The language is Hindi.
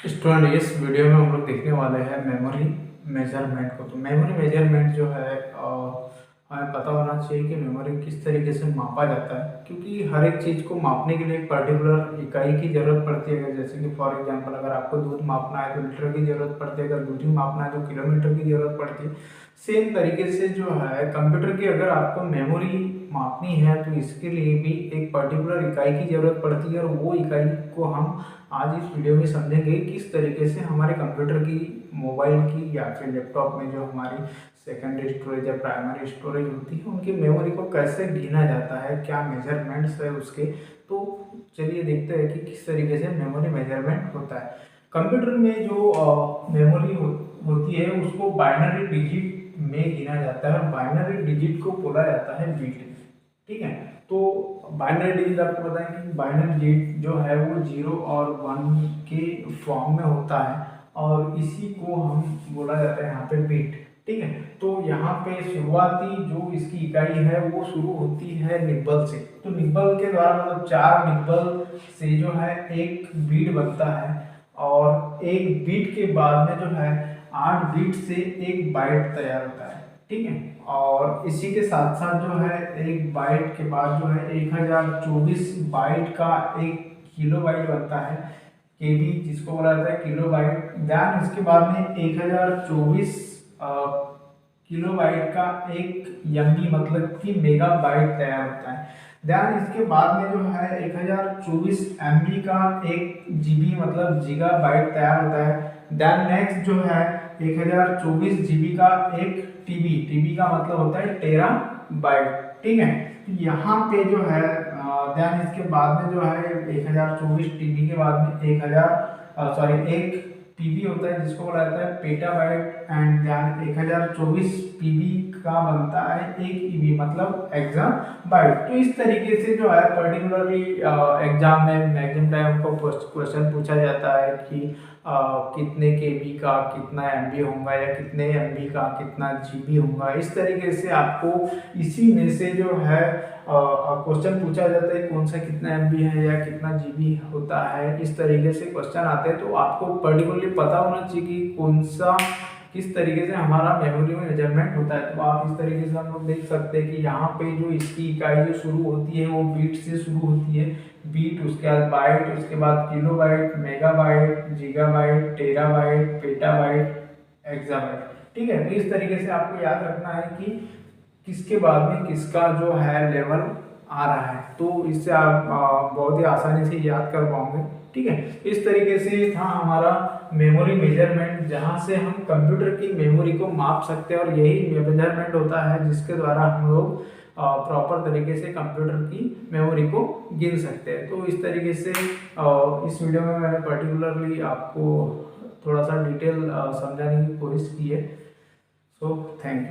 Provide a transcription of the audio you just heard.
स्टूडेंट, इस वीडियो में हम लोग देखने वाले हैं मेमोरी मेजरमेंट को। तो मेमोरी मेजरमेंट जो है हमें पता होना चाहिए कि मेमोरी किस तरीके से मापा जाता है, क्योंकि हर एक चीज़ को मापने के लिए एक पर्टिकुलर इकाई की ज़रूरत पड़ती है। जैसे कि फॉर एग्जांपल अगर आपको दूध मापना है तो लीटर की ज़रूरत पड़ती है, अगर दूध ही मापना है तो किलोमीटर की ज़रूरत पड़ती है। सेम तरीके से जो है कंप्यूटर की अगर आपको मेमोरी मापनी है तो इसके लिए भी एक पर्टिकुलर इकाई की ज़रूरत पड़ती है, और वो इकाई को हम आज इस वीडियो में समझेंगे किस तरीके से हमारे कंप्यूटर की, मोबाइल की या फिर लैपटॉप में जो हमारी सेकेंडरी स्टोरेज या प्राइमरी स्टोरेज होती है उनकी मेमोरी को कैसे गिना जाता है, क्या मेजरमेंट्स है उसके। तो चलिए देखते हैं कि किस तरीके से मेमोरी मेजरमेंट होता है। कंप्यूटर में जो मेमोरी होती है उसको बाइनरी डिजिट में गिना जाता है, और बाइनरी डिजिट को बोला जाता है बिट। ठीक है, तो बाइनरी डिजिट आपको पता है कि बाइनरी डिजिट जो है वो 0 और 1 के फॉर्म में होता है, और इसी को हम बोला जाता है यहाँ पे बिट। ठीक है, तो यहाँ पे शुरुआती जो इसकी इकाई है वो शुरू होती है निब्बल से। तो निब्बल के द्वारा मतलब 4 निब्बल से जो है एक बीट बनता है, और एक बीट के बाद में जो है 8 बीट से एक बाइट तैयार होता है। ठीक है, और इसी के साथ साथ जो है एक बाइट के बाद जो है 1024 बाइट का एक किलो बाइट बनता है, केबी जिसको बोला जाता है किलो बाइट। देन इसके बाद में 1024 किलो बाइट का एक एमबी मतलब कि मेगा बाइट तैयार होता है। देन इसके बाद में जो है 1024 एमबी का एक जीबी मतलब गीगा बाइट तैयार होता है। देन नेक्स्ट जो है 1024 जीबी का एक टीबी, टीबी का मतलब होता है टेरा बाइट। ठीक है, यहाँ पे जो है देन इसके बाद में जो है 1024 टीबी के बाद में एक पीबी होता है जिसको बोला जाता है पेटाबाइट, एंड देन 1024 पीबी का बनता है एक ईबी मतलब एग्जाम बाइट। तो इस तरीके से जो है पर्टिकुलरली एग्जाम में मैक्सिमम टाइम को क्वेश्चन पूछा जाता है कि कितने केबी का कितना एमबी होगा, या कितने एमबी का कितना जीबी होगा। इस तरीके से आपको इसी में से जो है क्वेश्चन पूछा जाता है कौन सा कितना एमबी है या कितना जीबी होता है। इस तरीके से क्वेश्चन आते हैं, तो आपको पर्टिकुलरली पता होना चाहिए कि कौन सा किस तरीके से हमारा मेमोरी में मेजरमेंट होता है। तो आप इस तरीके से हम लोग देख सकते हैं कि यहाँ पे जो इसकी इकाई जो शुरू होती है वो बीट से शुरू होती है। बीट, उसके बाद बाइट, उसके बाद kilobyte, megabyte, gigabyte, terabyte, petabyte, exabyte. ठीक है, तो इस तरीके से आपको याद रखना है कि किसके बाद में किसका जो है लेवल आ रहा है, तो इससे आप बहुत ही आसानी से याद कर पाओगे। ठीक है, इस तरीके से था हमारा मेमोरी मेजरमेंट, जहां से हम कंप्यूटर की मेमोरी को माप सकते हैं, और यही मेजरमेंट होता है जिसके द्वारा हम लोग प्रॉपर तरीके से कंप्यूटर की मेमोरी को गिन सकते हैं। तो इस तरीके से इस वीडियो में मैंने पर्टिकुलरली आपको थोड़ा सा डिटेल समझाने की कोशिश की है। So thank you.